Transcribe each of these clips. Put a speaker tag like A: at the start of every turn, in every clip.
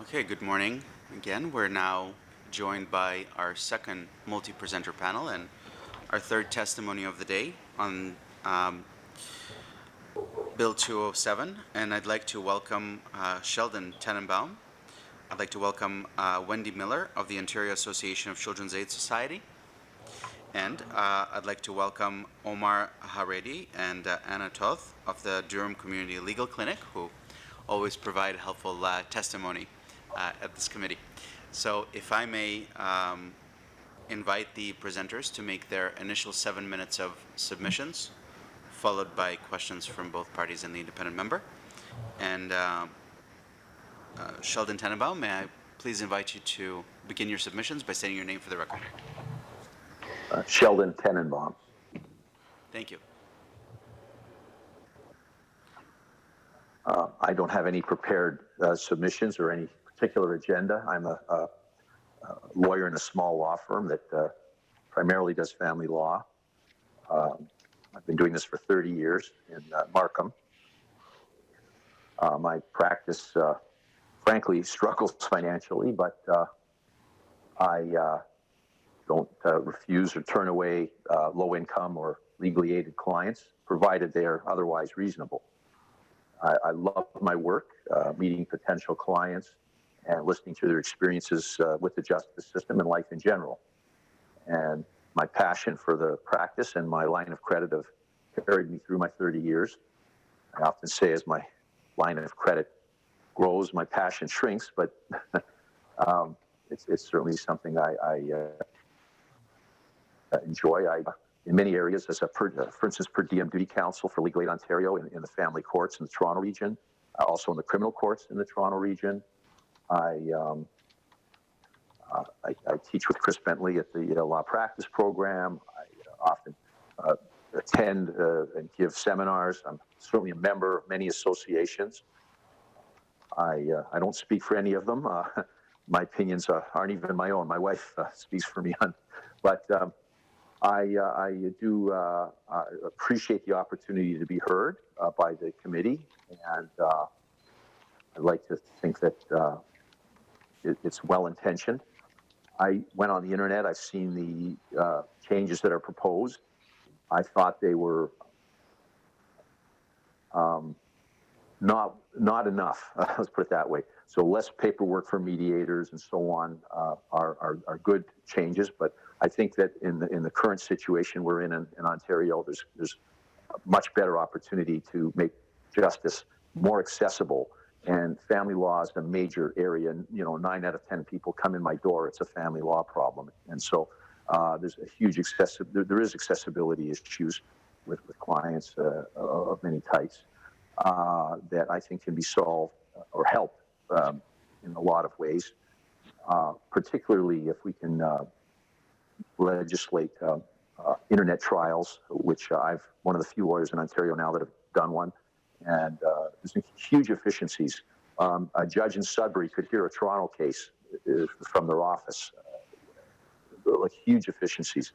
A: Okay, good morning again. We're now joined by our second multi-presenter panel and our third testimony of the day on Bill 207. And I'd like to welcome Sheldon Tenenbaum. I'd like to welcome Wendy Miller of the Ontario Association of Children's Aid Society. And I'd like to welcome Omar Haredi and Anna Toth of the Durham Community Legal Clinic, who always provide helpful testimony at this committee. So if I may invite the presenters to make their initial 7 minutes of submissions, followed by questions from both parties and the independent member. And Sheldon Tenenbaum, may I please invite you to begin your submissions by stating your name for the record?
B: Sheldon Tenenbaum.
A: Thank you.
B: I don't have any prepared submissions or any particular agenda. I'm a lawyer in a small law firm that primarily does family law. I've been doing this for 30 years in Markham. My practice, frankly, struggles financially, but I don't refuse or turn away low-income or legally aided clients, provided they are otherwise reasonable. I love my work, meeting potential clients and listening to their experiences with the justice system and life in general. And my passion for the practice and my line of credit have carried me through my 30 years. I often say as my line of credit grows, my passion shrinks, but it's certainly something I enjoy. In many areas, as for instance, per diem duty counsel for Legal Aid Ontario in the family courts in the Toronto region, also in the criminal courts in the Toronto region. I teach with Chris Bentley at the law practice program. I often attend and give seminars. I'm certainly a member of many associations. I don't speak for any of them. My opinions aren't even my own. My wife speaks for me on, but I do appreciate the opportunity to be heard by the committee, and I'd like to think that it's well-intentioned. I went on the internet. I've seen the changes that are proposed. I thought they were not enough. Let's put it that way. So less paperwork for mediators and so on are good changes, but I think that in the current situation we're in Ontario, there's a much better opportunity to make justice more accessible. And family law is a major area. And, 9 out of 10 people come in my door, it's a family law problem. And so there's a huge there is accessibility issues with clients of many types that I think can be solved or helped in a lot of ways, particularly if we can legislate internet trials, which I'm one of the few lawyers in Ontario now that have done one. And there's huge efficiencies. A judge in Sudbury could hear a Toronto case from their office. Like huge efficiencies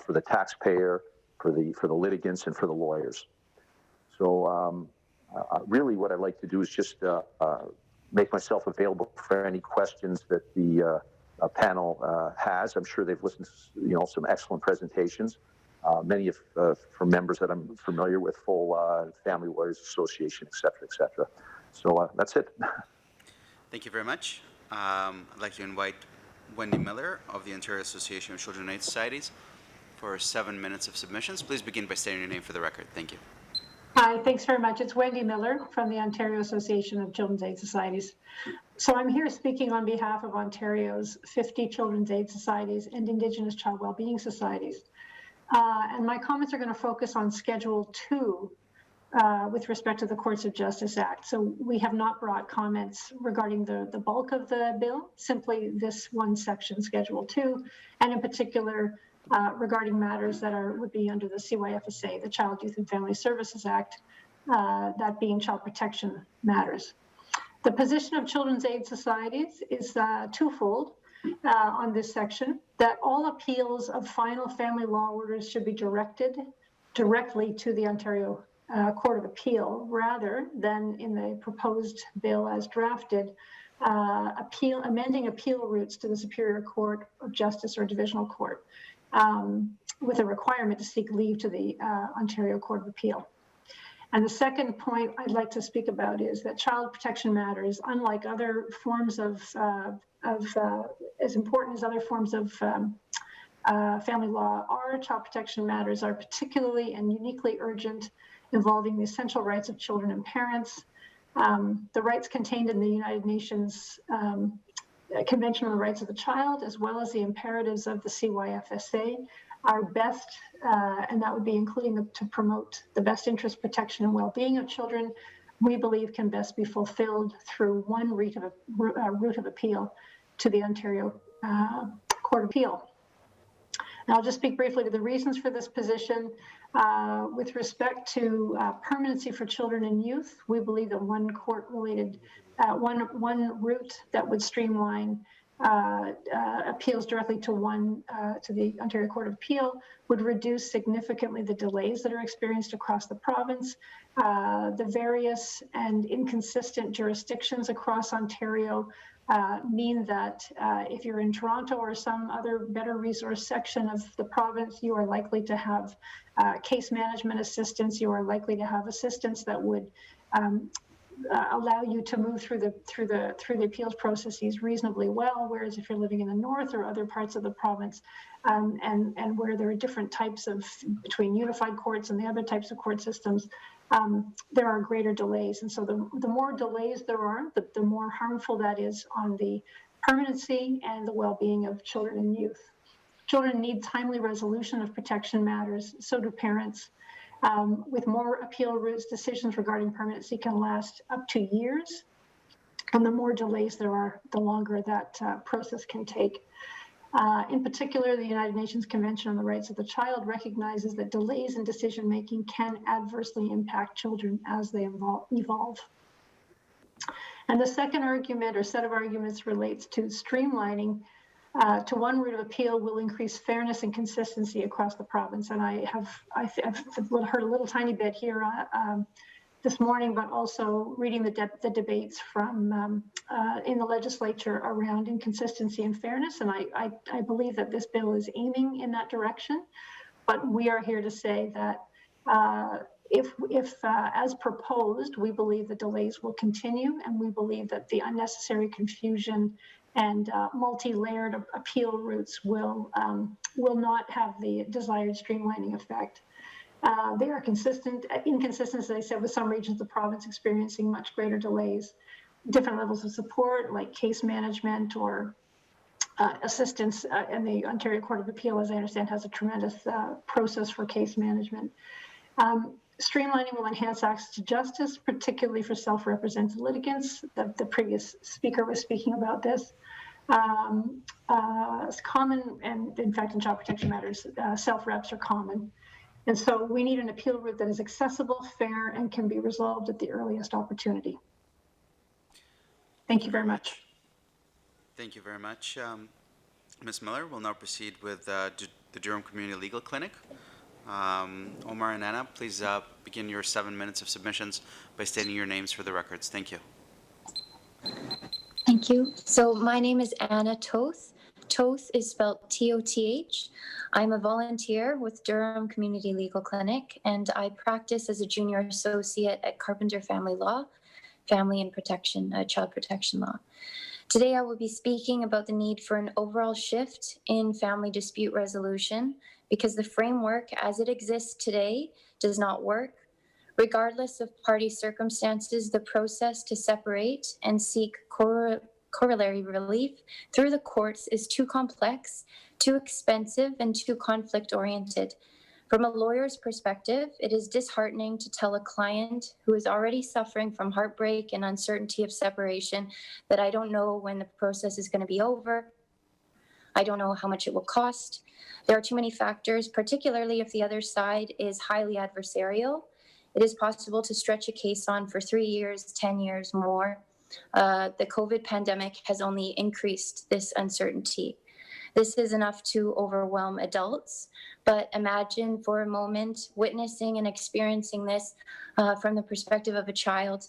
B: for the taxpayer, for the litigants, and for the lawyers. So really, what I'd like to do is just make myself available for any questions that the panel has. I'm sure they've listened to some excellent presentations. Many from members that I'm familiar with, full Family Lawyers Association, et cetera, et cetera. So that's it.
A: Thank you very much. I'd like to invite Wendy Miller of the Ontario Association of Children's Aid Societies for 7 minutes of submissions. Please begin by stating your name for the record. Thank you.
C: Hi, thanks very much. It's Wendy Miller from the Ontario Association of Children's Aid Societies. So I'm here speaking on behalf of Ontario's 50 Children's Aid Societies and Indigenous Child Wellbeing Societies. And my comments are going to focus on Schedule 2 with respect to the Courts of Justice Act. So we have not brought comments regarding the bulk of the bill, simply this one section, Schedule 2, and in particular regarding matters that would be under the CYFSA, the Child, Youth and Family Services Act, that being child protection matters. The position of Children's Aid Societies is twofold. On this section, that all appeals of final family law orders should be directed directly to the Ontario Court of Appeal, rather than in the proposed bill as drafted, amending appeal routes to the Superior Court of Justice or Divisional Court, with a requirement to seek leave to the Ontario Court of Appeal. And the second point I'd like to speak about is that child protection matters, unlike other forms of as important as other forms of family law, our child protection matters are particularly and uniquely urgent, involving the essential rights of children and parents, the rights contained in the United Nations Convention on the Rights of the Child, as well as the imperatives of the CYFSA, are best, and that would be including to promote the best interest, protection, and well-being of children, we believe can best be fulfilled through one route of appeal to the Ontario Court of Appeal. Now, I'll just speak briefly to the reasons for this position. With respect to permanency for children and youth, we believe that one route that would streamline appeals directly to the Ontario Court of Appeal would reduce significantly the delays that are experienced across the province. The various and inconsistent jurisdictions across Ontario mean that if you're in Toronto or some other better resource section of the province, you are likely to have case management assistance. You are likely to have assistance that would allow you to move through the appeals processes reasonably well. Whereas if you're living in the north or other parts of the province, and where there are different types of between unified courts and the other types of court systems, there are greater delays. And so the more delays there are, the more harmful that is on the permanency and the well-being of children and youth. Children need timely resolution of protection matters, so do parents. With more appeal routes, decisions regarding permanency can last up to years. And the more delays there are, the longer that process can take. In particular, the United Nations Convention on the Rights of the Child recognizes that delays in decision-making can adversely impact children as they evolve. And the second argument or set of arguments relates to streamlining to one route of appeal will increase fairness and consistency across the province. And I've heard a little tiny bit here this morning, but also reading the debates from in the legislature around inconsistency and fairness. And I believe that this bill is aiming in that direction. But we are here to say that if as proposed, we believe the delays will continue, and we believe that the unnecessary confusion and multi-layered appeal routes will not have the desired streamlining effect. They are inconsistent, as I said, with some regions of the province experiencing much greater delays, different levels of support like case management or assistance, and the Ontario Court of Appeal, as I understand, has a tremendous process for case management. Streamlining will enhance access to justice, particularly for self-represented litigants. The previous speaker was speaking about this. It's common, and in fact, in child protection matters, self-reps are common. And so we need an appeal route that is accessible, fair, and can be resolved at the earliest opportunity. Thank you very much.
A: Thank you very much. Ms. Miller, we'll now proceed with the Durham Community Legal Clinic. Omar and Anna, please begin your 7 minutes of submissions by stating your names for the records. Thank you.
D: Thank you. So my name is Anna Toth. Toth is spelled T-O-T-H. I'm a volunteer with Durham Community Legal Clinic, and I practice as a junior associate at Carpenter Family Law, Family and Protection, Child Protection Law. Today I will be speaking about the need for an overall shift in family dispute resolution because the framework as it exists today does not work. Regardless of party circumstances, the process to separate and seek corollary relief through the courts is too complex, too expensive, and too conflict-oriented. From a lawyer's perspective, it is disheartening to tell a client who is already suffering from heartbreak and uncertainty of separation that I don't know when the process is going to be over. I don't know how much it will cost. There are too many factors, particularly if the other side is highly adversarial. It is possible to stretch a case on for 3 years, 10 years more. The COVID pandemic has only increased this uncertainty. This is enough to overwhelm adults, but imagine for a moment witnessing and experiencing this from the perspective of a child.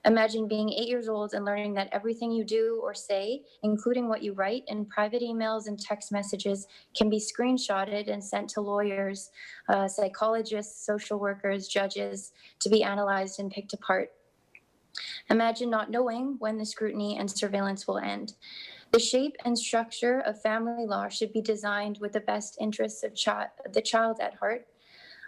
D: Imagine being 8 years old and learning that everything you do or say, including what you write in private emails and text messages, can be screenshotted and sent to lawyers, psychologists, social workers, judges to be analyzed and picked apart. Imagine not knowing when the scrutiny and surveillance will end. The shape and structure of family law should be designed with the best interests of the child at heart.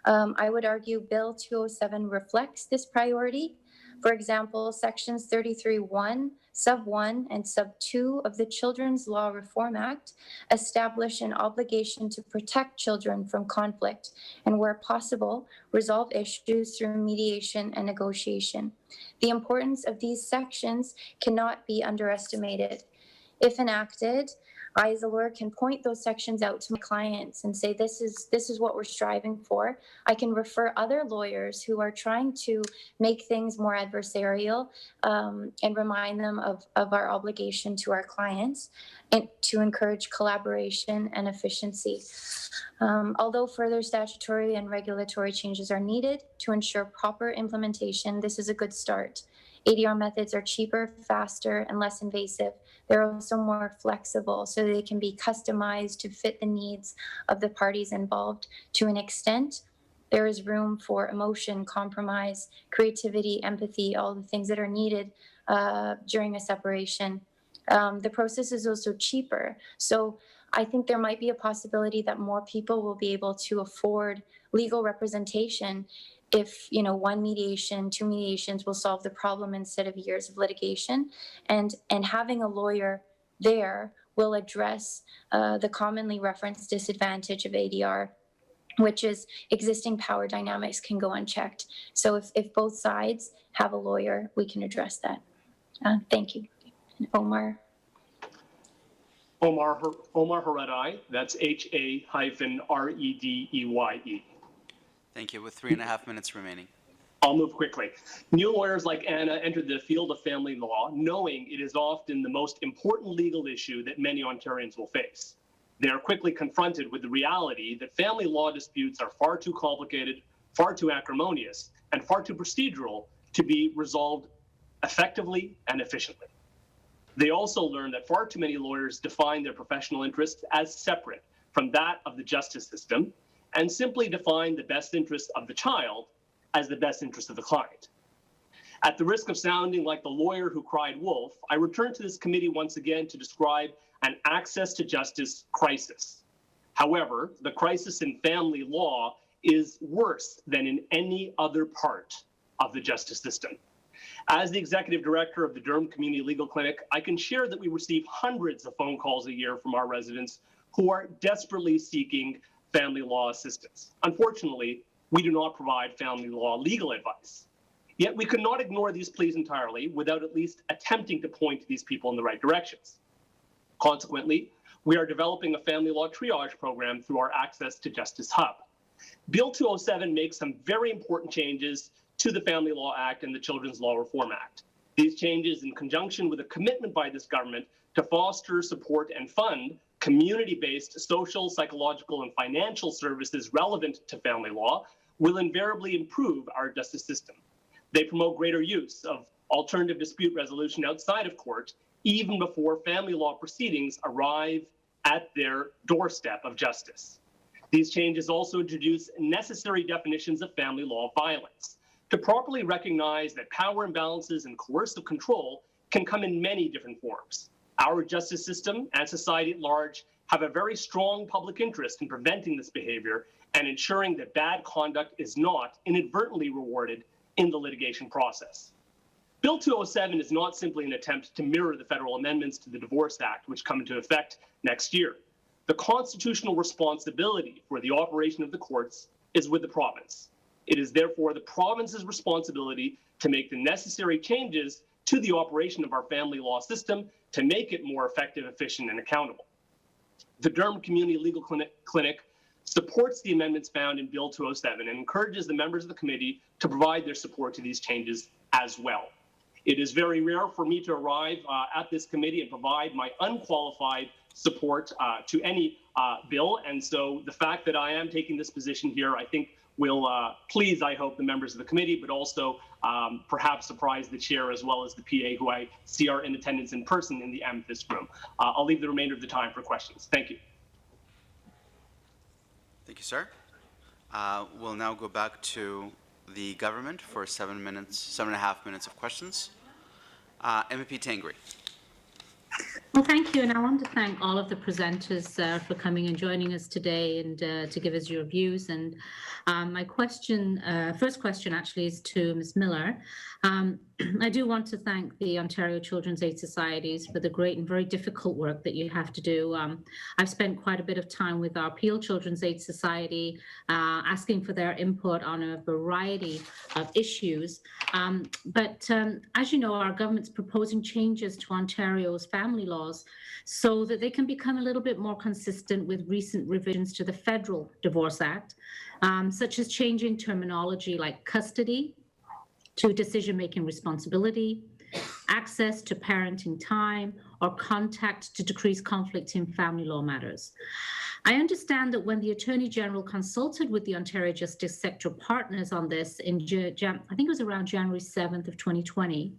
D: I would argue Bill 207 reflects this priority. For example, sections 33(1), sub 1, and sub 2 of the Children's Law Reform Act establish an obligation to protect children from conflict and, where possible, resolve issues through mediation and negotiation. The importance of these sections cannot be underestimated. If enacted, I, as a lawyer, can point those sections out to my clients and say, this is what we're striving for. I can refer other lawyers who are trying to make things more adversarial and remind them of our obligation to our clients and to encourage collaboration and efficiency. Although further statutory and regulatory changes are needed to ensure proper implementation, this is a good start. ADR methods are cheaper, faster, and less invasive. They're also more flexible, so they can be customized to fit the needs of the parties involved. To an extent, there is room for emotion, compromise, creativity, empathy, all the things that are needed during a separation. The process is also cheaper. So I think there might be a possibility that more people will be able to afford legal representation if, one mediation, 2 mediations will solve the problem instead of years of litigation. And having a lawyer there will address the commonly referenced disadvantage of ADR, which is existing power dynamics can go unchecked. So if both sides have a lawyer, we can address that. Thank you. And Omar
E: Haredeye, that's HA-REDEYE.
A: Thank you. With 3.5 minutes remaining.
E: I'll move quickly. New lawyers like Anna entered the field of family law knowing it is often the most important legal issue that many Ontarians will face. They are quickly confronted with the reality that family law disputes are far too complicated, far too acrimonious, and far too procedural to be resolved effectively and efficiently. They also learn that far too many lawyers define their professional interests as separate from that of the justice system and simply define the best interest of the child as the best interest of the client. At the risk of sounding like the lawyer who cried wolf, I return to this committee once again to describe an access to justice crisis. However, the crisis in family law is worse than in any other part of the justice system. As the executive director of the Durham Community Legal Clinic, I can share that we receive hundreds of phone calls a year from our residents who are desperately seeking family law assistance. Unfortunately, we do not provide family law legal advice. Yet we could not ignore these pleas entirely without at least attempting to point these people in the right directions. Consequently, we are developing a family law triage program through our Access to Justice Hub. Bill 207 makes some very important changes to the Family Law Act and the Children's Law Reform Act. These changes, in conjunction with a commitment by this government to foster, support, and fund community-based social, psychological, and financial services relevant to family law, will invariably improve our justice system. They promote greater use of alternative dispute resolution outside of court, even before family law proceedings arrive at their doorstep of justice. These changes also introduce necessary definitions of family law violence to properly recognize that power imbalances and coercive control can come in many different forms. Our justice system and society at large have a very strong public interest in preventing this behavior and ensuring that bad conduct is not inadvertently rewarded in the litigation process. Bill 207 is not simply an attempt to mirror the federal amendments to the Divorce Act, which come into effect next year. The constitutional responsibility for the operation of the courts is with the province. It is therefore the province's responsibility to make the necessary changes to the operation of our family law system to make it more effective, efficient, and accountable. The Durham Community Legal Clinic supports the amendments found in Bill 207 and encourages the members of the committee to provide their support to these changes as well. It is very rare for me to arrive at this committee and provide my unqualified support to any bill, and so the fact that I am taking this position here, I think, will please, I hope, the members of the committee, but also perhaps surprise the chair as well as the PA, who I see are in attendance in person in the amethyst room. I'll leave the remainder of the time for questions. Thank you.
A: Thank you, sir. We'll now go back to the government for 7.5 minutes of questions. MEP Tangri.
F: Well, thank you. And I want to thank all of the presenters for coming and joining us today and to give us your views. And my question, first question actually is to Ms. Miller. I do want to thank the Ontario Children's Aid Societies for the great and very difficult work that you have to do. I've spent quite a bit of time with our Peel Children's Aid Society, asking for their input on a variety of issues. But as you know, our government's proposing changes to Ontario's family laws so that they can become a little bit more consistent with recent revisions to the Federal Divorce Act, such as changing terminology like custody to decision-making responsibility, access to parenting time, or contact to decrease conflict in family law matters. I understand that when the Attorney General consulted with the Ontario Justice Sector partners on this in, I think it was around January 7th of 2020,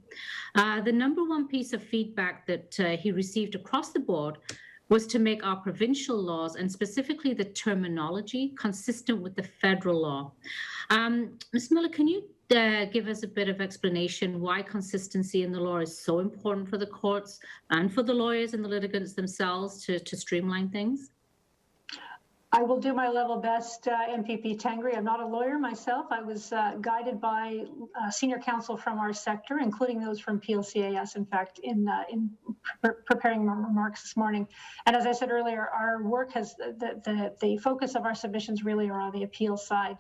F: the number one piece of feedback that he received across the board was to make our provincial laws and specifically the terminology consistent with the federal law. Ms. Miller, can you give us a bit of explanation why consistency in the law is so important for the courts and for the lawyers and the litigants themselves to streamline things?
C: I will do my level best, MPP Tangri. I'm not a lawyer myself. I was guided by senior counsel from our sector, including those from PLCAS, in fact, in preparing my remarks this morning. And as I said earlier, our work has, the focus of our submissions really are on the appeal side.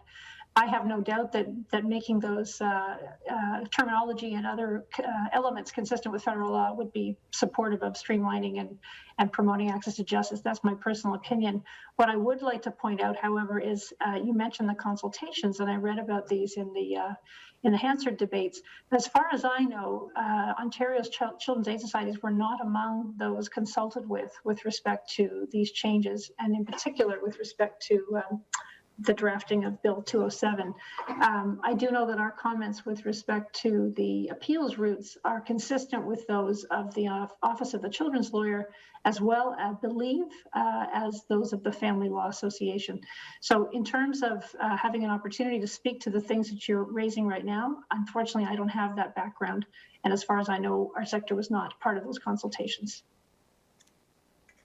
C: I have no doubt that making those terminology and other elements consistent with federal law would be supportive of streamlining and promoting access to justice. That's my personal opinion. What I would like to point out, however, is you mentioned the consultations, and I read about these in the Hansard debates. As far as I know, Ontario's Children's Aid Societies were not among those consulted with respect to these changes, and in particular with respect to the drafting of Bill 207. I do know that our comments with respect to the appeals routes are consistent with those of the Office of the Children's Lawyer, as well, I believe, as those of the Family Law Association. So in terms of having an opportunity to speak to the things that you're raising right now, unfortunately, I don't have that background. And as far as I know, our sector was not part of those consultations.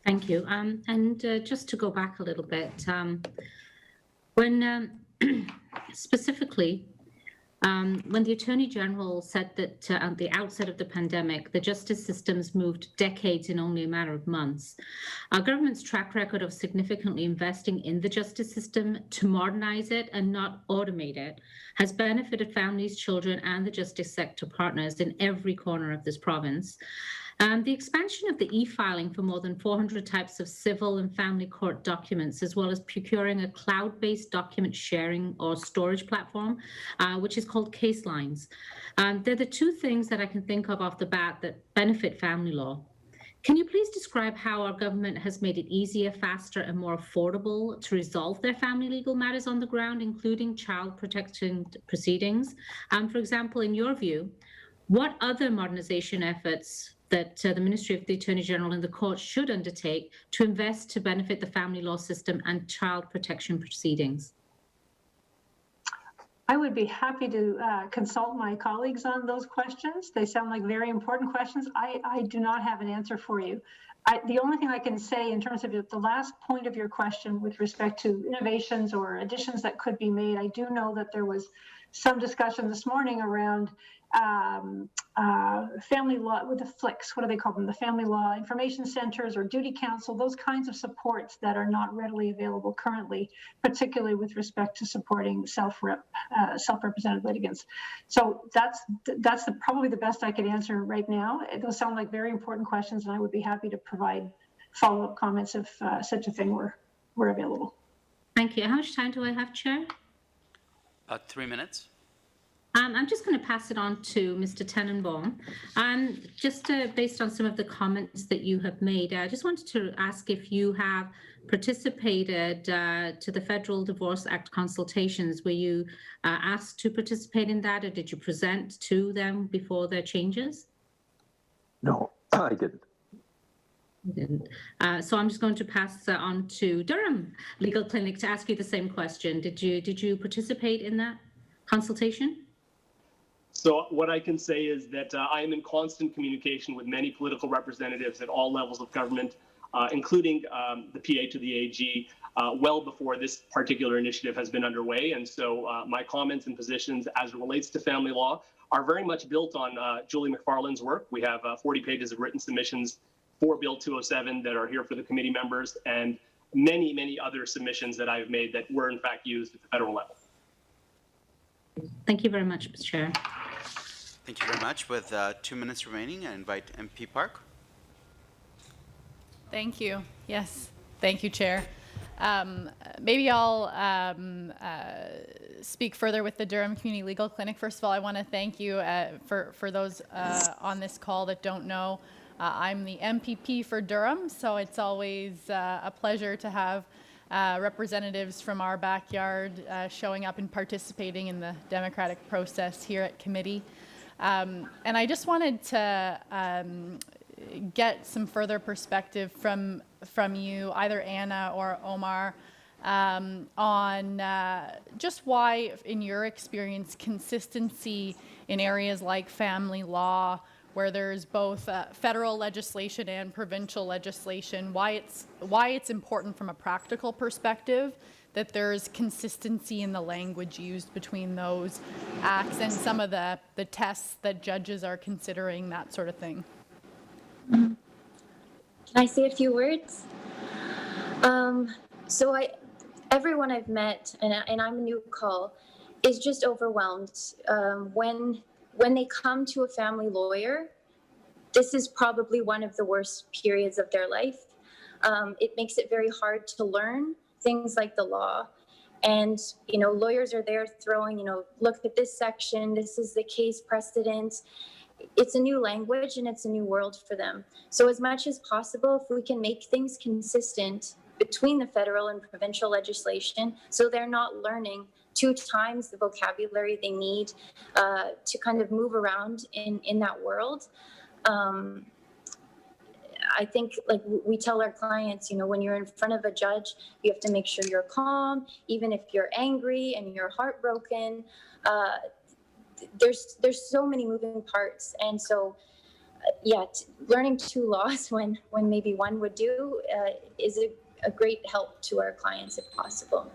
F: Thank you. And just to go back a little bit, when specifically, when the Attorney General said that at the outset of the pandemic, the justice systems moved decades in only a matter of months, our government's track record of significantly investing in the justice system to modernize it and not automate it has benefited families, children, and the justice sector partners in every corner of this province. The expansion of the e-filing for more than 400 types of civil and family court documents, as well as procuring a cloud-based document sharing or storage platform, which is called Case Lines. They're the two things that I can think of off the bat that benefit family law. Can you please describe how our government has made it easier, faster, and more affordable to resolve their family legal matters on the ground, including child protection proceedings? For example, in your view, what other modernization efforts that the Ministry of the Attorney General and the court should undertake to invest to benefit the family law system and child protection proceedings?
C: I would be happy to consult my colleagues on those questions. They sound like very important questions. I do not have an answer for you. The only thing I can say in terms of the last point of your question with respect to innovations or additions that could be made, I do know that there was some discussion this morning around family law with the FLICS, what do they call them? The Family Law Information Centers or Duty Council, those kinds of supports that are not readily available currently, particularly with respect to supporting self-represented litigants. So that's probably the best I could answer right now. Those sound like very important questions, and I would be happy to provide follow-up comments if such a thing were available.
F: Thank you. How much time do I have, Chair?
A: 3 minutes.
F: I'm just going to pass it on to Mr. Tenenbaum. Just based on some of the comments that you have made, I just wanted to ask if you have participated to the Federal Divorce Act consultations. Were you asked to participate in that, or did you present to them before their changes?
B: No, I didn't.
F: You didn't. So I'm just going to pass on to Durham Legal Clinic to ask you the same question. Did you participate in that consultation?
E: So what I can say is that I am in constant communication with many political representatives at all levels of government, including the PA to the AG, well before this particular initiative has been underway. And so my comments and positions as it relates to family law are very much built on Julie McFarlane's work. We have 40 pages of written submissions for Bill 207 that are here for the committee members, and many, many other submissions that I've made that were in fact used at the federal level.
F: Thank you very much, Mr. Chair.
A: Thank you very much. With 2 minutes remaining, I invite MP Park.
G: Thank you. Yes, thank you, Chair. Maybe I'll speak further with the Durham Community Legal Clinic. First of all, I want to thank you for those on this call that don't know. I'm the MPP for Durham, so it's always a pleasure to have representatives from our backyard showing up and participating in the democratic process here at committee. And I just wanted to get some further perspective from you, either Anna or Omar, on just why, in your experience, consistency in areas like family law, where there's both federal legislation and provincial legislation, why it's important from a practical perspective that there's consistency in the language used between those acts and some of the tests that judges are considering, that sort of thing.
D: Can I say a few words? So everyone I've met, and I'm a new call, is just overwhelmed. When they come to a family lawyer, this is probably one of the worst periods of their life. It makes it very hard to learn things like the law. And, lawyers are there throwing, look at this section, this is the case precedent. It's a new language and it's a new world for them. So as much as possible, if we can make things consistent between the federal and provincial legislation, so they're not learning 2 times the vocabulary they need to kind of move around in that world. I think, like we tell our clients, when you're in front of a judge, you have to make sure you're calm, even if you're angry and you're heartbroken. There's so many moving parts, and so learning 2 laws when maybe one would do is a great help to our clients if possible.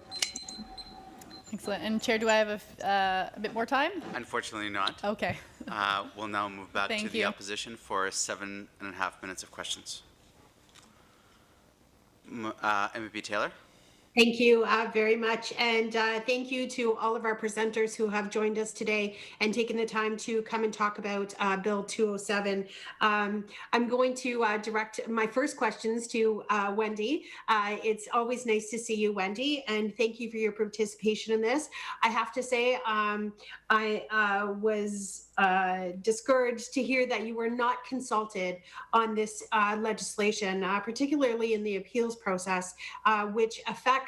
G: Excellent. And Chair, do I have a bit more time?
A: Unfortunately not.
G: Okay.
A: We'll now move back to
G: Thank
A: the
G: you.
A: opposition for 7.5 minutes of questions. MVP Taylor.
H: Thank you very much. And thank you to all of our presenters who have joined us today and taken the time to come and talk about Bill 207. I'm going to direct my first questions to Wendy. It's always nice to see you, Wendy, and thank you for your participation in this. I have to say, I was discouraged to hear that you were not consulted on this legislation, particularly in the appeals process, which affects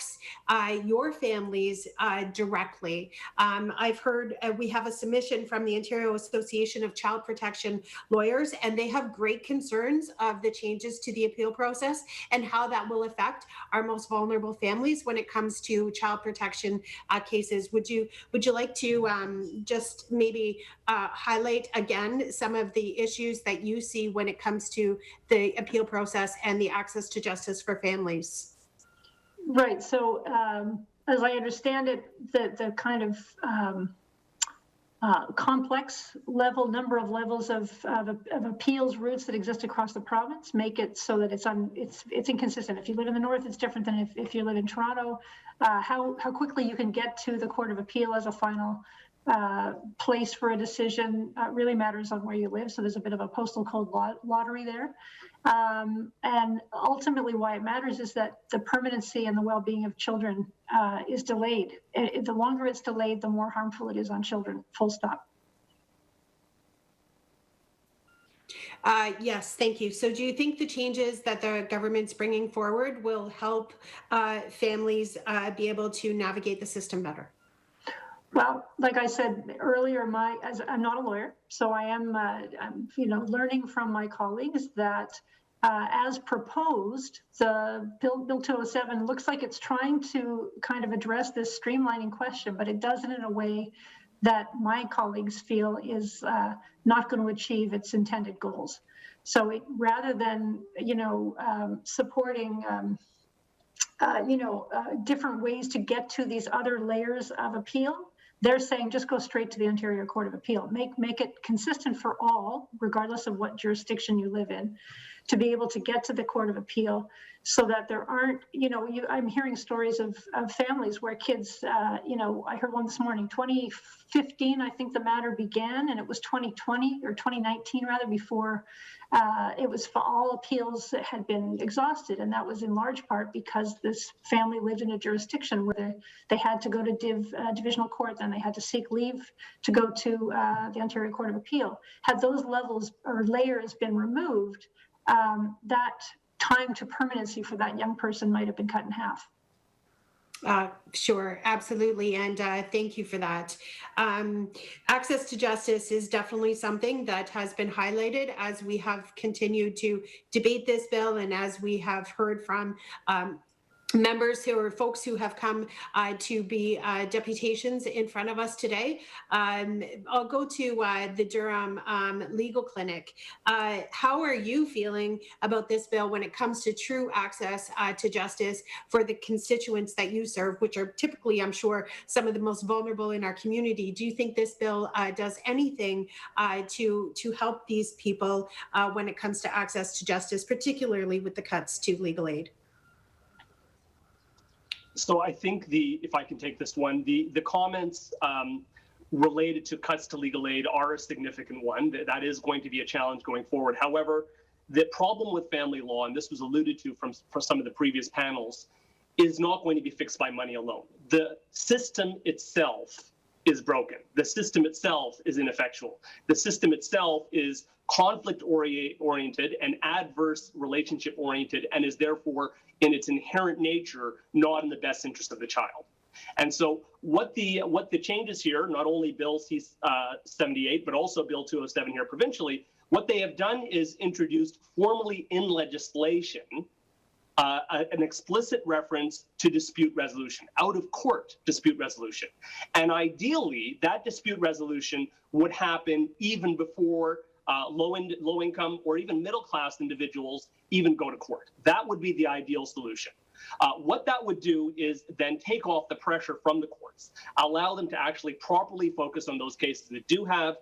H: your families directly. I've heard we have a submission from the Ontario Association of Child Protection Lawyers, and they have great concerns of the changes to the appeal process and how that will affect our most vulnerable families when it comes to child protection cases. Would you like to just maybe highlight again some of the issues that you see when it comes to the appeal process and the access to justice for families?
C: Right. So as I understand it, the kind of complex number of levels of appeals routes that exist across the province make it so that it's inconsistent. If you live in the north, it's different than if you live in Toronto. How quickly you can get to the Court of Appeal as a final place for a decision really matters on where you live. So there's a bit of a postal code lottery there. And ultimately why it matters is that the permanency and the well-being of children is delayed. The longer it's delayed, the more harmful it is on children, full stop.
H: Yes, thank you. So do you think the changes that the government's bringing forward will help families be able to navigate the system better?
C: Well, like I said earlier, I'm not a lawyer, so I'm learning from my colleagues that as proposed, the Bill 207 looks like it's trying to kind of address this streamlining question, but it does it in a way that my colleagues feel is not going to achieve its intended goals. So rather than supporting different ways to get to these other layers of appeal, they're saying just go straight to the Ontario Court of Appeal. Make it consistent for all, regardless of what jurisdiction you live in, to be able to get to the Court of Appeal, so that there aren't, I'm hearing stories of families where kids, I heard one this morning, 2015, I think the matter began, and it was 2020 or 2019 rather, before it was for all appeals that had been exhausted. And that was in large part because this family lived in a jurisdiction where they had to go to divisional court, then they had to seek leave to go to the Ontario Court of Appeal. Had those levels or layers been removed, that time to permanency for that young person might have been cut in half.
H: Sure, absolutely. And thank you for that. Access to justice is definitely something that has been highlighted as we have continued to debate this bill, and as we have heard from members folks who have come to be deputations in front of us today. I'll go to the Durham Legal Clinic. How are you feeling about this bill when it comes to true access to justice for the constituents that you serve, which are typically, I'm sure, some of the most vulnerable in our community? Do you think this bill does anything to help these people when it comes to access to justice, particularly with the cuts to legal aid?
E: So I think if I can take this one, the comments related to cuts to legal aid are a significant one. That is going to be a challenge going forward. However, the problem with family law, and this was alluded to from some of the previous panels, is not going to be fixed by money alone. The system itself is broken. The system itself is ineffectual. The system itself is conflict oriented and adverse relationship oriented, and is therefore in its inherent nature not in the best interest of the child. And so what the changes here, not only Bill C-78 but also Bill 207 here provincially, what they have done is introduced formally in legislation an explicit reference to dispute resolution, out of court dispute resolution. And ideally, that dispute resolution would happen even before low income or even middle class individuals even go to court. That would be the ideal solution. What that would do is then take off the pressure from the courts, allow them to actually properly focus on those cases that do have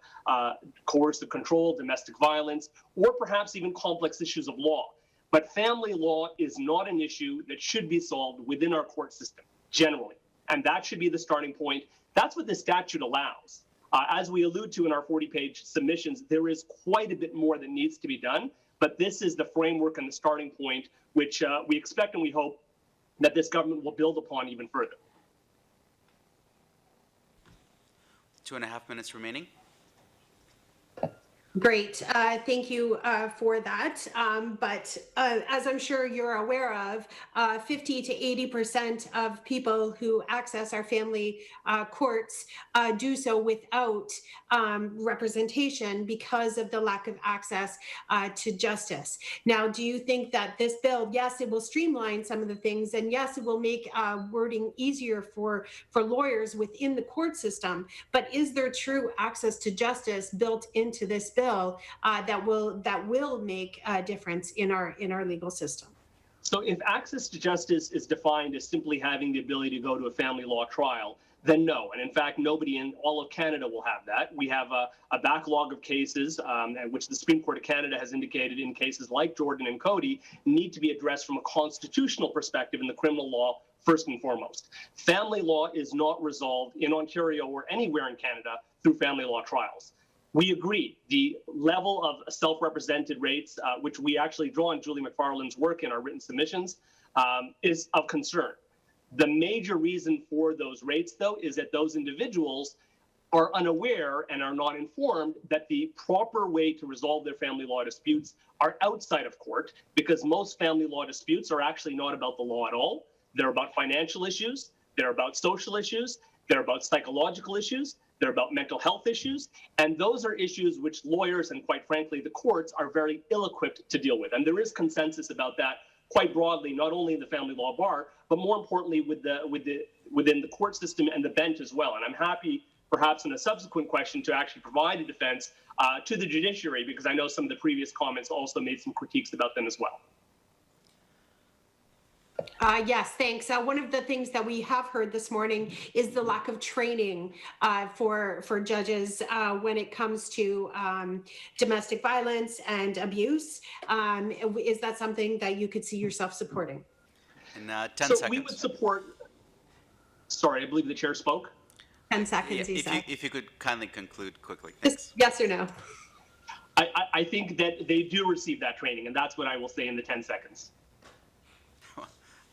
E: coercive control, domestic violence, or perhaps even complex issues of law. But family law is not an issue that should be solved within our court system, generally. And that should be the starting point. That's what the statute allows. As we allude to in our 40-page submissions, there is quite a bit more that needs to be done, but this is the framework and the starting point, which we expect and we hope that this government will build upon even further.
A: 2.5 minutes remaining.
H: Great. Thank you for that. But as I'm sure you're aware of, 50 to 80% of people who access our family courts do so without representation because of the lack of access to justice. Now, do you think that this bill, yes, it will streamline some of the things, and yes, it will make wording easier for lawyers within the court system, but is there true access to justice built into this bill that will make a difference in our legal system?
E: So if access to justice is defined as simply having the ability to go to a family law trial, then no. And in fact, nobody in all of Canada will have that. We have a backlog of cases, which the Supreme Court of Canada has indicated in cases like Jordan and Cody need to be addressed from a constitutional perspective in the criminal law first and foremost. Family law is not resolved in Ontario or anywhere in Canada through family law trials. We agree the level of self-represented rates, which we actually draw on Julie McFarland's work in our written submissions, is of concern. The major reason for those rates, though, is that those individuals are unaware and are not informed that the proper way to resolve their family law disputes are outside of court, because most family law disputes are actually not about the law at all. They're about financial issues, they're about social issues, they're about psychological issues, they're about mental health issues, and those are issues which lawyers and, quite frankly, the courts are very ill-equipped to deal with. And there is consensus about that quite broadly, not only in the family law bar, but more importantly within the court system and the bench as well. And I'm happy, perhaps in a subsequent question, to actually provide a defense to the judiciary, because I know some of the previous comments also made some critiques about them as well.
H: Yes, thanks. One of the things that we have heard this morning is the lack of training for judges when it comes to domestic violence and abuse. Is that something that you could see yourself supporting?
A: In 10
E: so
A: seconds.
E: We would support, sorry, I believe the chair spoke.
H: 10 seconds, he said.
A: If you could kindly conclude quickly. Thanks.
H: Just yes or no?
E: I think that they do receive that training, and that's what I will say in the 10 seconds.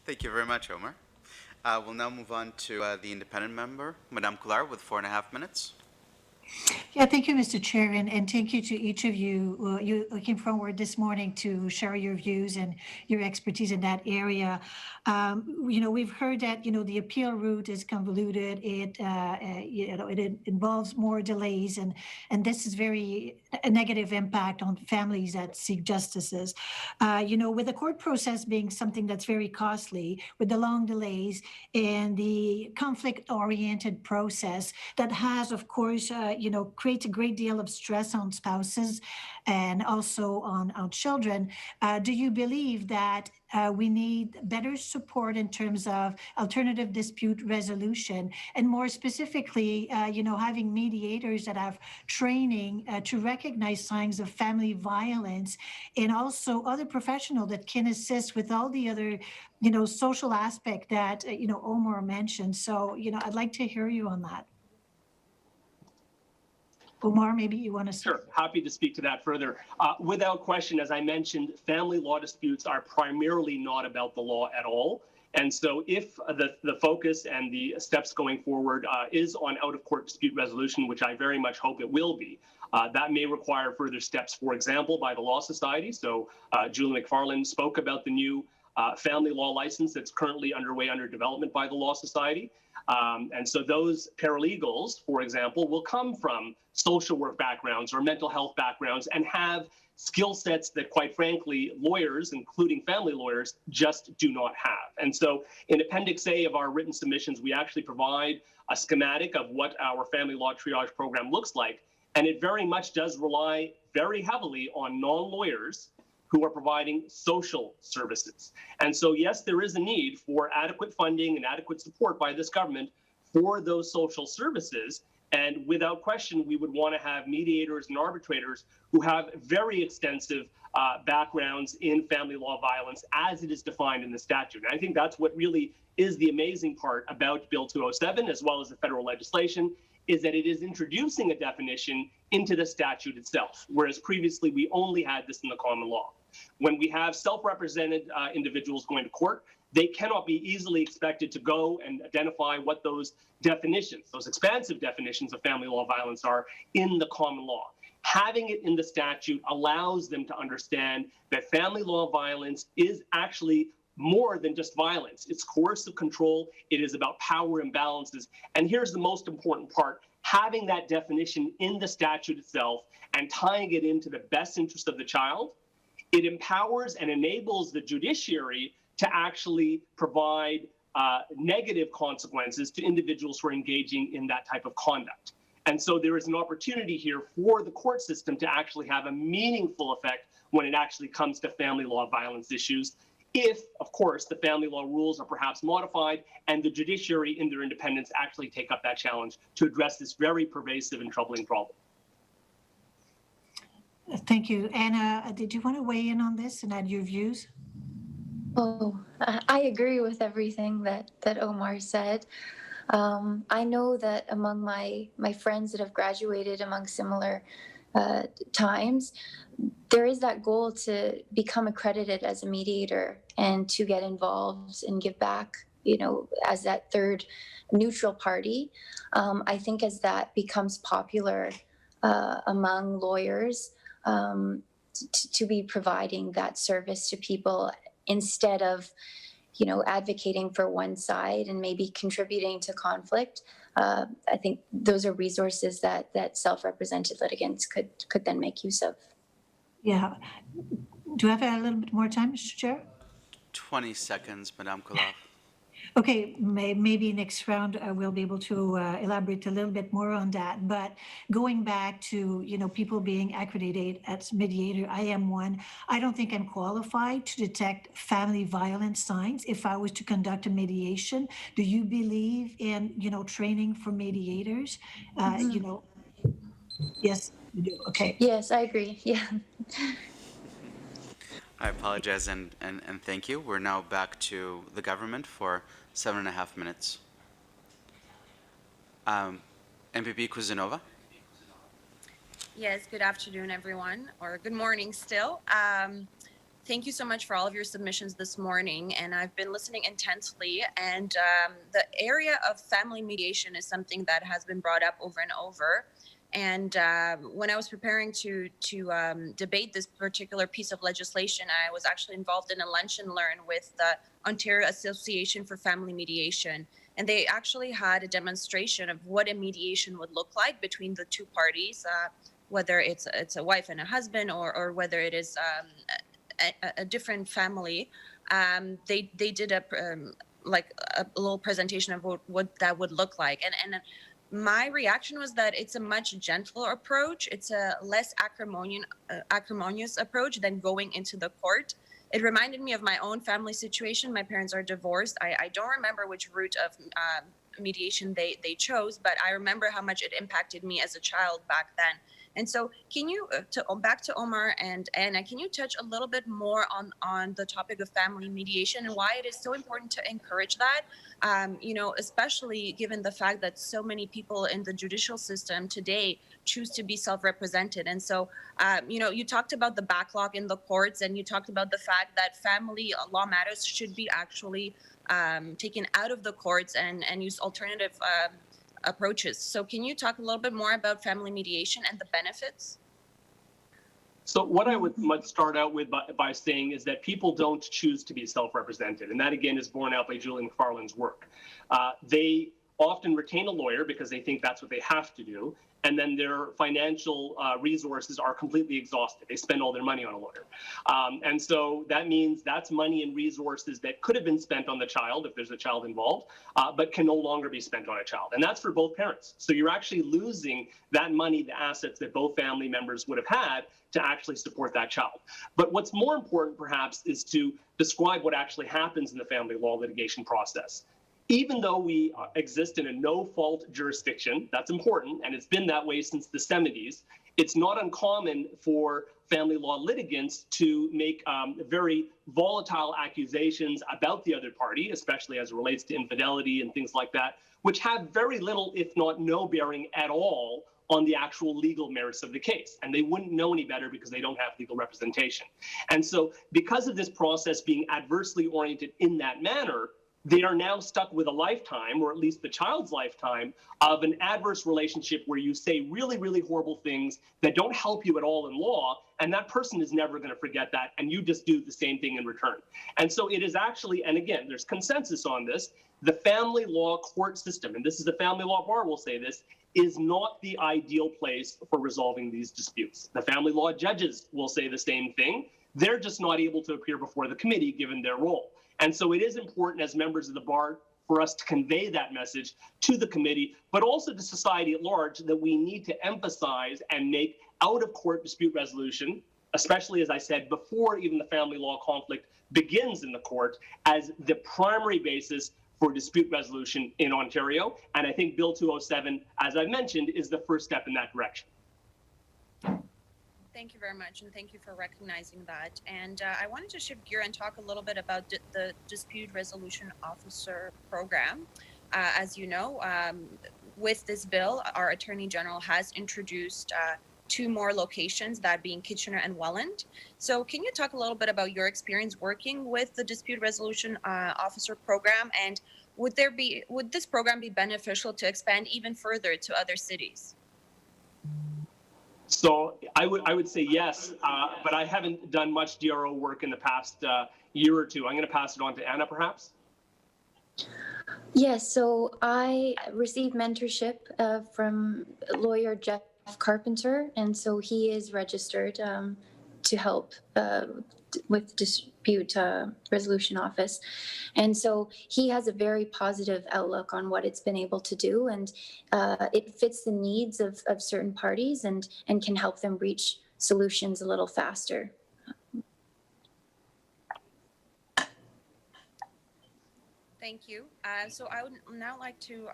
A: Thank you very much, Omar. We'll now move on to the independent member, Madame Couillard, with 4.5 minutes.
I: Yeah, thank you, Mr. Chair, and thank you to each of you. You came forward this morning to share your views and your expertise in that area. We've heard that the appeal route is convoluted. It involves more delays, and this is a negative impact on families that seek justices. With the court process being something that's very costly, with the long delays and the conflict-oriented process that has, of course, creates a great deal of stress on spouses and also on children. Do you believe that we need better support in terms of alternative dispute resolution, and more specifically, having mediators that have training to recognize signs of family violence, and also other professionals that can assist with all the other, social aspect that, Omar mentioned. So, I'd like to hear you on that. Omar, maybe you want to start.
E: Sure, happy to speak to that further. Without question, as I mentioned, family law disputes are primarily not about the law at all. And so if the focus and the steps going forward is on out-of-court dispute resolution, which I very much hope it will be, that may require further steps, for example, by the Law Society. So Julie McFarland spoke about the new family law license that's currently underway under development by the Law Society. And so those paralegals, for example, will come from social work backgrounds or mental health backgrounds and have skill sets that, quite frankly, lawyers, including family lawyers, just do not have. And so in Appendix A of our written submissions, we actually provide a schematic of what our family law triage program looks like. And it very much does rely very heavily on non-lawyers who are providing social services. And so, yes, there is a need for adequate funding and adequate support by this government for those social services. And without question, we would want to have mediators and arbitrators who have very extensive backgrounds in family law violence as it is defined in the statute. And I think that's what really is the amazing part about Bill 207, as well as the federal legislation, is that it is introducing a definition into the statute itself, whereas previously we only had this in the common law. When we have self-represented individuals going to court, they cannot be easily expected to go and identify what those definitions, those expansive definitions of family law violence are in the common law. Having it in the statute allows them to understand that family law violence is actually more than just violence. It's coercive control. It is about power imbalances. And here's the most important part. Having that definition in the statute itself and tying it into the best interest of the child, it empowers and enables the judiciary to actually provide negative consequences to individuals who are engaging in that type of conduct. And so there is an opportunity here for the court system to actually have a meaningful effect when it actually comes to family law violence issues if, of course, the family law rules are perhaps modified and the judiciary in their independence actually take up that challenge to address this very pervasive and troubling problem.
I: Thank you. Anna, did you want to weigh in on this and add your views?
D: Oh, I agree with everything that Omar said. I know that among my friends that have graduated among similar times, there is that goal to become accredited as a mediator and to get involved and give back, as that third neutral party. I think as that becomes popular among lawyers, to be providing that service to people instead of advocating for one side and maybe contributing to conflict. I think those are resources that self-represented litigants could then make use of.
I: Yeah. Do I have a little bit more time, Mr. Chair?
A: 20 seconds, Madame Kulov.
I: Okay, maybe next round we'll be able to elaborate a little bit more on that. But going back to people being accredited as mediator, I am one. I don't think I'm qualified to detect family violence signs if I was to conduct a mediation. Do you believe in training for mediators? Yes, you do. Okay.
D: Yes, I agree. Yeah.
A: I apologize and thank you. We're now back to the government for 7.5 minutes. MPP Kuzanova.
J: Yes, good afternoon, everyone, or good morning still. Thank you so much for all of your submissions this morning, and I've been listening intensely, and the area of family mediation is something that has been brought up over and over. And when I was preparing to debate this particular piece of legislation, I was actually involved in a lunch and learn with the Ontario Association for Family Mediation. And they actually had a demonstration of what a mediation would look like between the two parties, whether it's a wife and a husband or whether it is a different family. They did a little presentation of what that would look like. And my reaction was that it's a much gentler approach. It's a less acrimonious approach than going into the court. It reminded me of my own family situation. My parents are divorced. I don't remember which route of mediation they chose, but I remember how much it impacted me as a child back then. And so can you, back to Omar and Anna, can you touch a little bit more on the topic of family mediation and why it is so important to encourage that, especially given the fact that so many people in the judicial system today choose to be self-represented. And so, you talked about the backlog in the courts, and you talked about the fact that family law matters should be actually taken out of the courts and use alternative approaches. So can you talk a little bit more about family mediation and the benefits?
E: So what I would start out with by saying is that people don't choose to be self-represented. And that, again, is borne out by Julie McFarland's work. They often retain a lawyer because they think that's what they have to do. And then their financial resources are completely exhausted. They spend all their money on a lawyer. And so that means that's money and resources that could have been spent on the child if there's a child involved, but can no longer be spent on a child. And that's for both parents. So you're actually losing that money, the assets that both family members would have had to actually support that child. But what's more important, perhaps, is to describe what actually happens in the family law litigation process. Even though we exist in a no-fault jurisdiction, that's important, and it's been that way since the 70s, it's not uncommon for family law litigants to make very volatile accusations about the other party, especially as it relates to infidelity and things like that, which have very little, if not no bearing at all on the actual legal merits of the case. And they wouldn't know any better because they don't have legal representation. And so because of this process being adversely oriented in that manner, they are now stuck with a lifetime, or at least the child's lifetime, of an adverse relationship where you say really, really horrible things that don't help you at all in law, and that person is never going to forget that, and you just do the same thing in return. And so it is actually, and again, there's consensus on this, the family law court system, and this is the family law bar will say this, is not the ideal place for resolving these disputes. The family law judges will say the same thing. They're just not able to appear before the committee given their role. And so it is important as members of the bar for us to convey that message to the committee, but also to society at large, that we need to emphasize and make out-of-court dispute resolution, especially, as I said, before even the family law conflict begins in the court as the primary basis for dispute resolution in Ontario. And I think Bill 207, as I mentioned, is the first step in that direction.
J: Thank you very much, and thank you for recognizing that. And I wanted to shift gear and talk a little bit about the Dispute Resolution Officer Program. As you know, with this bill, our Attorney General has introduced 2 more locations, that being Kitchener and Welland. So can you talk a little bit about your experience working with the Dispute Resolution Officer Program, and would this program be beneficial to expand even further to other cities?
E: So I would say yes, but I haven't done much DRO work in the past year or two. I'm going to pass it on to Anna, perhaps.
D: Yes, so I received mentorship from lawyer Jeff Carpenter, and so he is registered to help with dispute resolution office. And so he has a very positive outlook on what it's been able to do, and it fits the needs of certain parties and can help them reach solutions a little faster.
J: Thank you. So I would now like to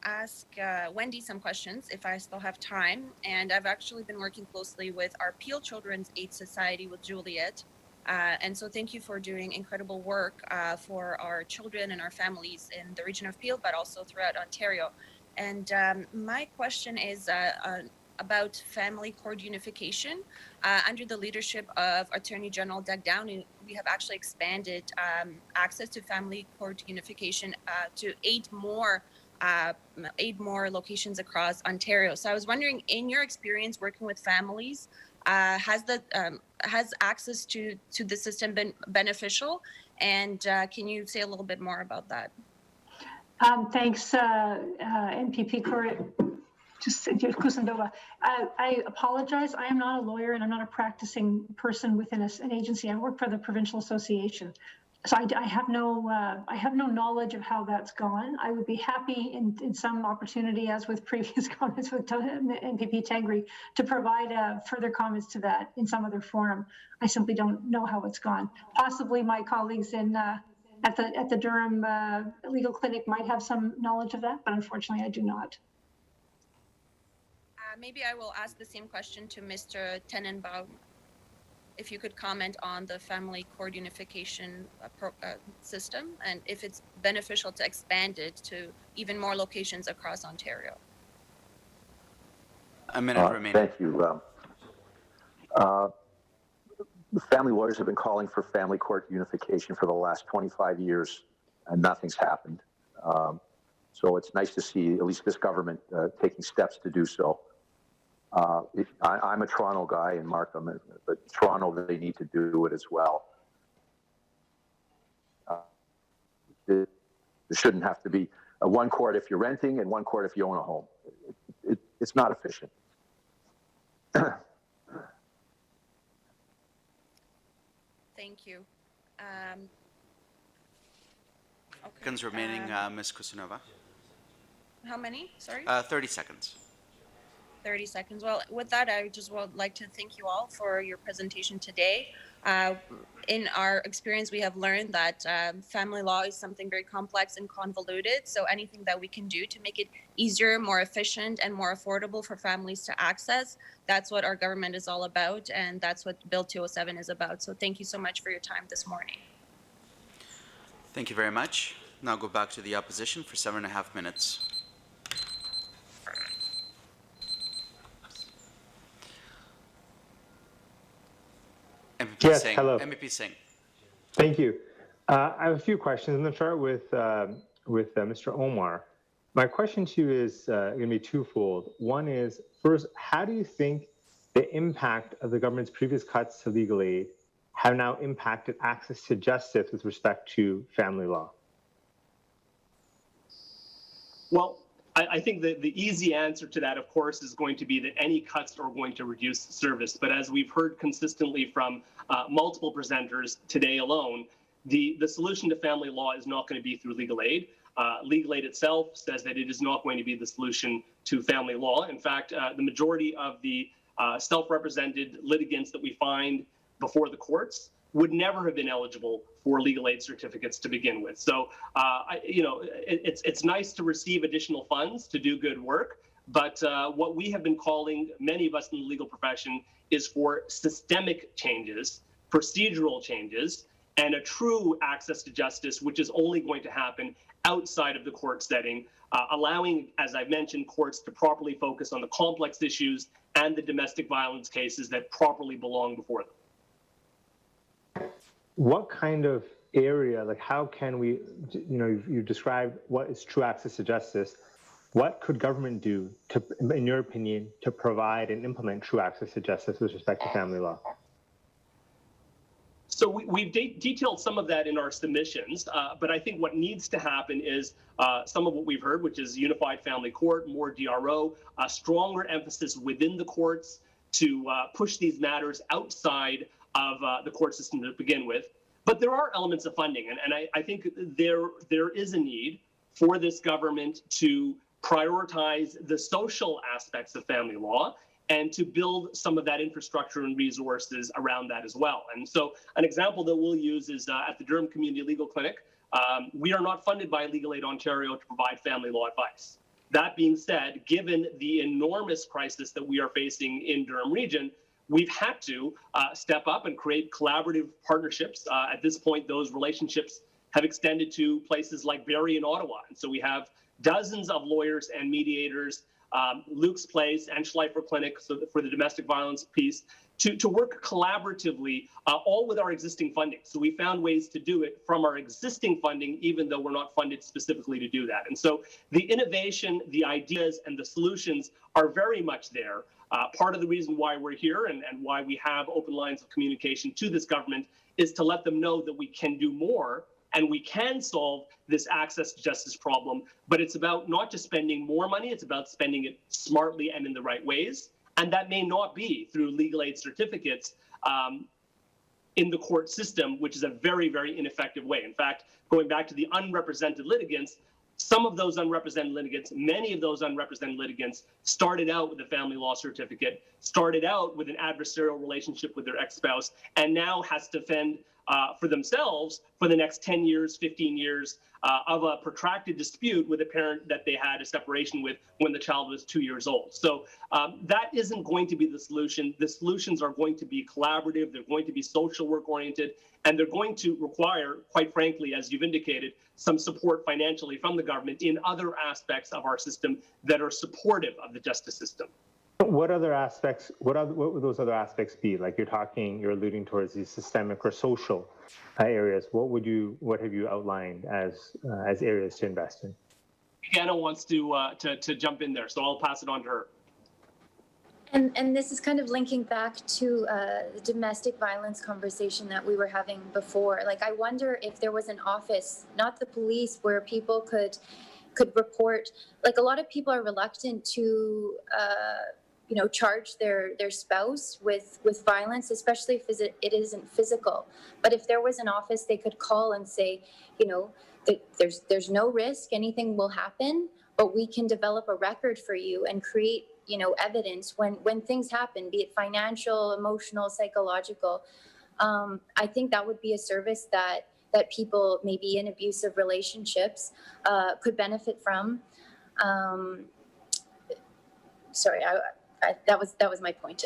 J: ask Wendy some questions if I still have time. And I've actually been working closely with our Peel Children's Aid Society with Juliet. And so thank you for doing incredible work for our children and our families in the region of Peel, but also throughout Ontario. And my question is about family court unification. Under the leadership of Attorney General Doug Downey, we have actually expanded access to family court unification to 8 more locations across Ontario. So I was wondering, in your experience working with families, has access to the system been beneficial? And can you say a little bit more about that?
C: Thanks, MPP Kusandova. I apologize. I am not a lawyer and I'm not a practicing person within an agency. I work for the provincial association. So I have no knowledge of how that's gone. I would be happy in some opportunity, as with previous comments with MPP Tangri, to provide further comments to that in some other forum. I simply don't know how it's gone. Possibly my colleagues at the Durham Legal Clinic might have some knowledge of that, but unfortunately I do not.
J: Maybe I will ask the same question to Mr. Tenenbaum. If you could comment on the family court unification system, and if it's beneficial to expand it to even more locations across Ontario.
A: A minute remaining.
B: Thank you. The family lawyers have been calling for family court unification for the last 25 years, and nothing's happened. So it's nice to see at least this government taking steps to do so. I'm a Toronto guy in Markham, but Toronto, they need to do it as well. There shouldn't have to be one court if you're renting and one court if you own a home. It's not efficient.
J: Thank you.
A: Seconds remaining, Ms. Kusanova.
J: How many? Sorry?
A: 30 seconds.
J: 30 seconds. Well, with that, I just would like to thank you all for your presentation today. In our experience, we have learned that family law is something very complex and convoluted. So anything that we can do to make it easier, more efficient, and more affordable for families to access, that's what our government is all about. And that's what Bill 207 is about. So thank you so much for your time this morning.
A: Thank you very much. Now go back to the opposition for 7.5 minutes. MPP
K: Yes,
A: Singh.
K: hello.
A: MPP Singh.
K: Thank you. I have a few questions. I'm going to start with Mr. Omar. My question to you is going to be twofold. One is, first, how do you think the impact of the government's previous cuts to legal aid have now impacted access to justice with respect to family law?
E: Well, I think that the easy answer to that, of course, is going to be that any cuts are going to reduce service. But as we've heard consistently from multiple presenters today alone, the solution to family law is not going to be through legal aid. Legal aid itself says that it is not going to be the solution to family law. In fact, the majority of the self-represented litigants that we find before the courts would never have been eligible for legal aid certificates to begin with. So, it's nice to receive additional funds to do good work, but what we have been calling, many of us in the legal profession, is for systemic changes, procedural changes, and a true access to justice, which is only going to happen outside of the court setting, allowing, as I've mentioned, courts to properly focus on the complex issues and the domestic violence cases that properly belong before them.
K: What kind of area, like how can we, you described what is true access to justice. What could government do to, in your opinion, to provide and implement true access to justice with respect to family law?
E: So we've detailed some of that in our submissions, but I think what needs to happen is some of what we've heard, which is unified family court, more DRO, a stronger emphasis within the courts to push these matters outside of the court system to begin with. But there are elements of funding, and I think there is a need for this government to prioritize the social aspects of family law and to build some of that infrastructure and resources around that as well. And so an example that we'll use is at the Durham Community Legal Clinic, we are not funded by Legal Aid Ontario to provide family law advice. That being said, given the enormous crisis that we are facing in Durham region, we've had to step up and create collaborative partnerships. At this point, those relationships have extended to places like Barrie and Ottawa. And so we have dozens of lawyers and mediators, Luke's Place and Schleifer Clinic, so for the domestic violence piece, to work collaboratively, all with our existing funding. So we found ways to do it from our existing funding, even though we're not funded specifically to do that. And so the innovation, the ideas, and the solutions are very much there. Part of the reason why we're here and why we have open lines of communication to this government is to let them know that we can do more and we can solve this access to justice problem, but it's about not just spending more money, it's about spending it smartly and in the right ways. And that may not be through legal aid certificates in the court system, which is a very, very ineffective way. In fact, going back to the unrepresented litigants, some of those unrepresented litigants, many of those unrepresented litigants started out with a family law certificate, started out with an adversarial relationship with their ex-spouse, and now has to fend for themselves for the next 10 years, 15 years of a protracted dispute with a parent that they had a separation with when the child was 2 years old. So that isn't going to be the solution. The solutions are going to be collaborative, they're going to be social work oriented, and they're going to require, quite frankly, as you've indicated, some support financially from the government in other aspects of our system that are supportive of the justice system.
K: What other aspects, what would those other aspects be? Like you're alluding towards these systemic or social areas. What have you outlined as areas to invest in?
E: Anna wants to jump in there, so I'll pass it on to her.
D: And this is kind of linking back to the domestic violence conversation that we were having before. Like, I wonder if there was an office, not the police, where people could report. Like, a lot of people are reluctant to charge their spouse with violence, especially if it isn't physical. But if there was an office they could call and say, that there's no risk, anything will happen, but we can develop a record for you and create evidence when things happen, be it financial, emotional, psychological. I think that would be a service that people maybe in abusive relationships could benefit from. Sorry, that was my point.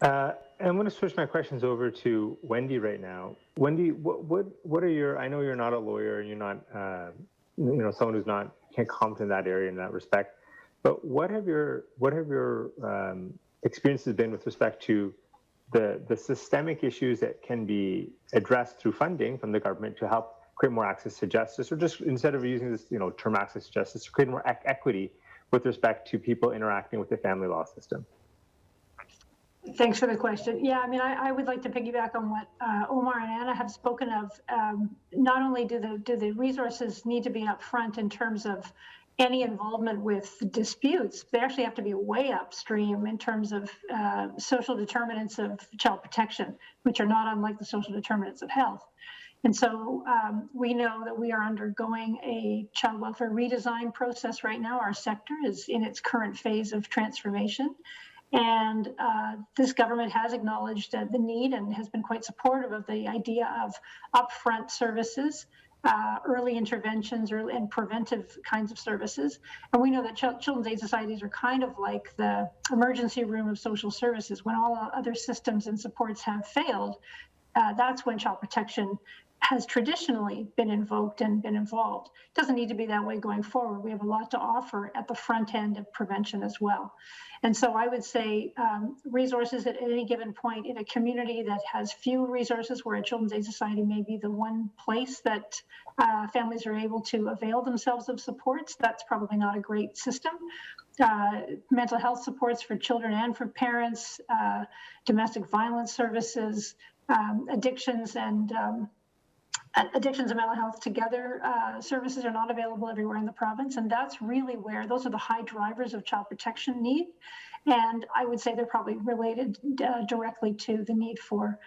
K: I'm going to switch my questions over to Wendy right now. Wendy, what are your? I know you're not a lawyer and you're not, someone who's can't comment in that area in that respect. But what have your experiences been with respect to the systemic issues that can be addressed through funding from the government to help create more access to justice, or just instead of using this term access to justice, to create more equity with respect to people interacting with the family law system?
C: Thanks for the question. Yeah, I mean, I would like to piggyback on what Omar and Anna have spoken of. Not only do the resources need to be up front in terms of any involvement with disputes, they actually have to be way upstream in terms of social determinants of child protection, which are not unlike the social determinants of health. And so we know that we are undergoing a child welfare redesign process right now. Our sector is in its current phase of transformation. And this government has acknowledged the need and has been quite supportive of the idea of upfront services, early interventions, and preventive kinds of services. And we know that children's aid societies are kind of like the emergency room of social services. When all other systems and supports have failed, that's when child protection has traditionally been invoked and been involved. It doesn't need to be that way going forward. We have a lot to offer at the front end of prevention as well. And so I would say resources at any given point in a community that has few resources, where a Children's Aid Society may be the one place that families are able to avail themselves of supports, that's probably not a great system. Mental health supports for children and for parents, domestic violence services, addictions and mental health together services are not available everywhere in the province. And that's really where those are the high drivers of child protection need. And I would say they're probably related directly to the need for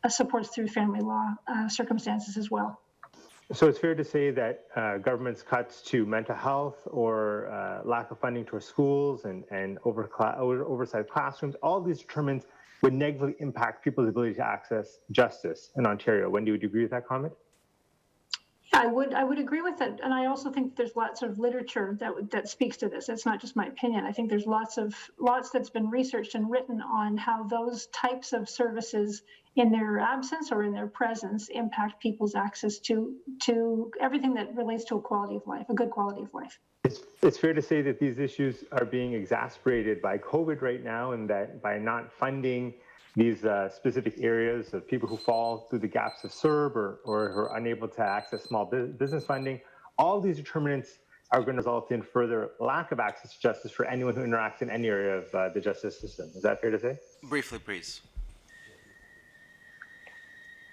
C: supports through family law circumstances as well.
K: So it's fair to say that government's cuts to mental health or lack of funding to our schools and oversized classrooms, all these determinants would negatively impact people's ability to access justice in Ontario. Wendy, would you agree with that comment?
C: Yeah, I would agree with it. And I also think there's lots of literature that speaks to this. It's not just my opinion. I think there's lots that's been researched and written on how those types of services in their absence or in their presence impact people's access to everything that relates to a quality of life, a good quality of life.
K: It's fair to say that these issues are being exacerbated by COVID right now, and that by not funding these specific areas of people who fall through the gaps of CERB or who are unable to access small business funding, all these determinants are going to result in further lack of access to justice for anyone who interacts in any area of the justice system. Is that fair to say?
A: Briefly, please.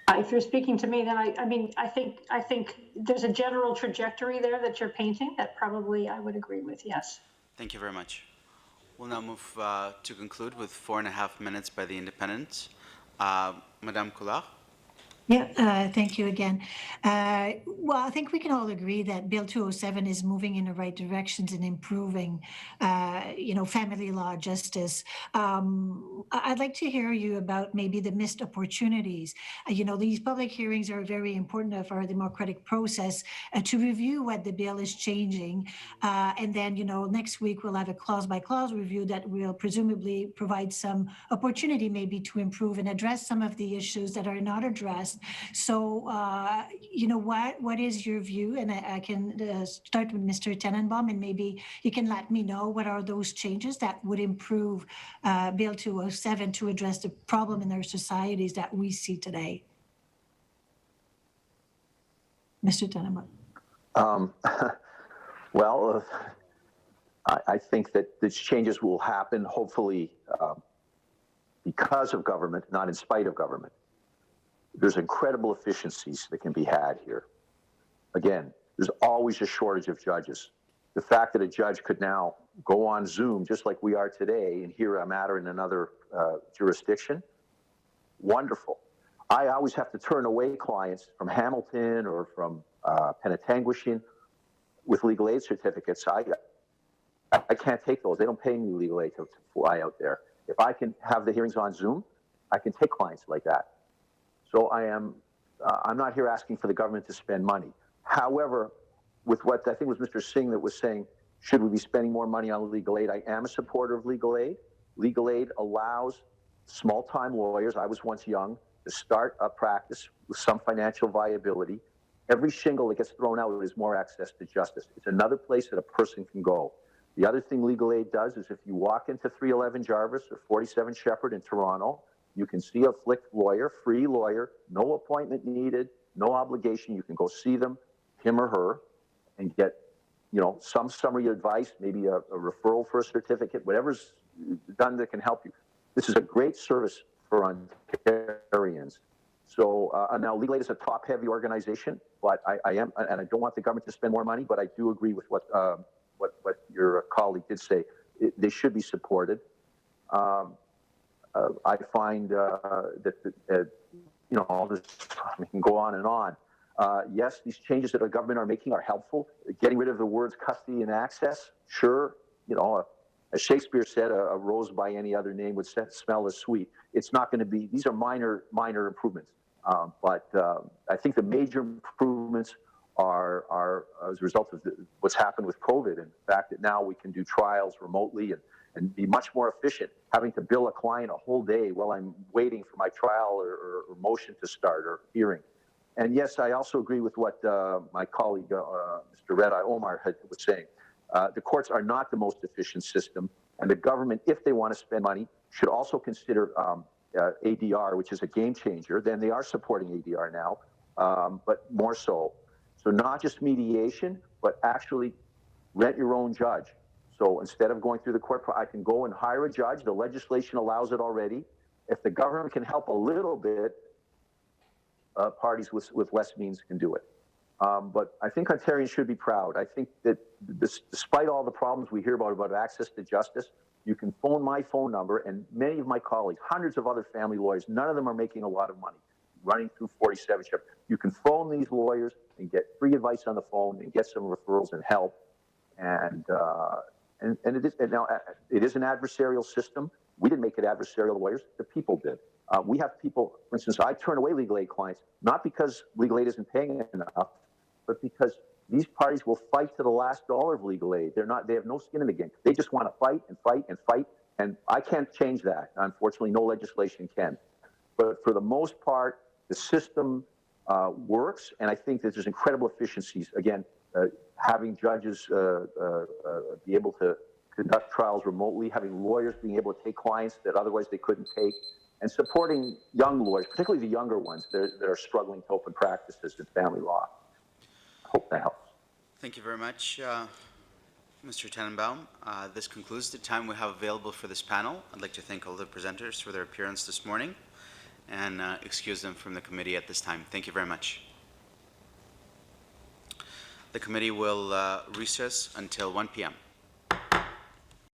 C: If you're speaking to me, then I think there's a general trajectory there that you're painting that probably I would agree with, yes.
A: Thank you very much. We'll now move to conclude with 4.5 minutes by the independents. Madame Coulard.
I: Yeah, thank you again. Well, I think we can all agree that Bill 207 is moving in the right directions and improving, family law justice. I'd like to hear you about maybe the missed opportunities. These public hearings are very important for our democratic process to review what the bill is changing. And then, next week we'll have a clause-by-clause review that will presumably provide some opportunity maybe to improve and address some of the issues that are not addressed. So, what is your view? And I can start with Mr. Tenenbaum, and maybe you can let me know what are those changes that would improve Bill 207 to address the problem in our societies that we see today. Mr. Tenenbaum.
B: Well, I think that these changes will happen, hopefully, because of government, not in spite of government. There's incredible efficiencies that can be had here. Again, there's always a shortage of judges. The fact that a judge could now go on Zoom, just like we are today, and hear a matter in another jurisdiction, wonderful. I always have to turn away clients from Hamilton or from Penetanguishene with legal aid certificates. I can't take those. They don't pay me legal aid to fly out there. If I can have the hearings on Zoom, I can take clients like that. So I'm not here asking for the government to spend money. However, with what I think was Mr. Singh that was saying, should we be spending more money on legal aid? I am a supporter of legal aid. Legal aid allows small-time lawyers, I was once young, to start a practice with some financial viability. Every shingle that gets thrown out is more access to justice. It's another place that a person can go. The other thing legal aid does is if you walk into 311 Jarvis or 47 Shepherd in Toronto, you can see a flicked lawyer, free lawyer, no appointment needed, no obligation. You can go see them, him or her, and get, some summary advice, maybe a referral for a certificate, whatever's done that can help you. This is a great service for Ontarians. So now Legal Aid is a top-heavy organization, but I am, and I don't want the government to spend more money, but I do agree with what your colleague did say. They should be supported. I find that all this, we can go on and on. Yes, these changes that the government are making are helpful. Getting rid of the words custody and access, sure. A as Shakespeare said, a rose by any other name would smell as sweet. It's not going to be, these are minor improvements. But I think the major improvements are as a result of what's happened with COVID and the fact that now we can do trials remotely and be much more efficient, having to bill a client a whole day while I'm waiting for my trial or motion to start or hearing. And yes, I also agree with what my colleague, Mr. Red-Eye Omar, was saying. The courts are not the most efficient system, and the government, if they want to spend money, should also consider ADR, which is a game changer. Then they are supporting ADR now, but more so. So not just mediation, but actually rent your own judge. So instead of going through the court, I can go and hire a judge. The legislation allows it already. If the government can help a little bit, parties with less means can do it. But I think Ontarians should be proud. I think that despite all the problems we hear about access to justice, you can phone my phone number, and many of my colleagues, hundreds of other family lawyers, none of them are making a lot of money running through 47 chapters. You can phone these lawyers and get free advice on the phone and get some referrals and help. And it is an adversarial system. We didn't make it adversarial, lawyers. The people did. We have people, for instance, I turn away legal aid clients, not because legal aid isn't paying enough, but because these parties will fight to the last dollar of legal aid. They have no skin in the game. They just want to fight and fight and fight. And I can't change that. Unfortunately, no legislation can. But for the most part, the system works. And I think that there's incredible efficiencies. Again, having judges be able to conduct trials remotely, having lawyers being able to take clients that otherwise they couldn't take, and supporting young lawyers, particularly the younger ones that are struggling to open practices in family law. I hope that helps.
A: Thank you very much, Mr. Tenenbaum. This concludes the time we have available for this panel. I'd like to thank all the presenters for their appearance this morning and excuse them from the committee at this time. Thank you very much. The committee will recess until 1 p.m.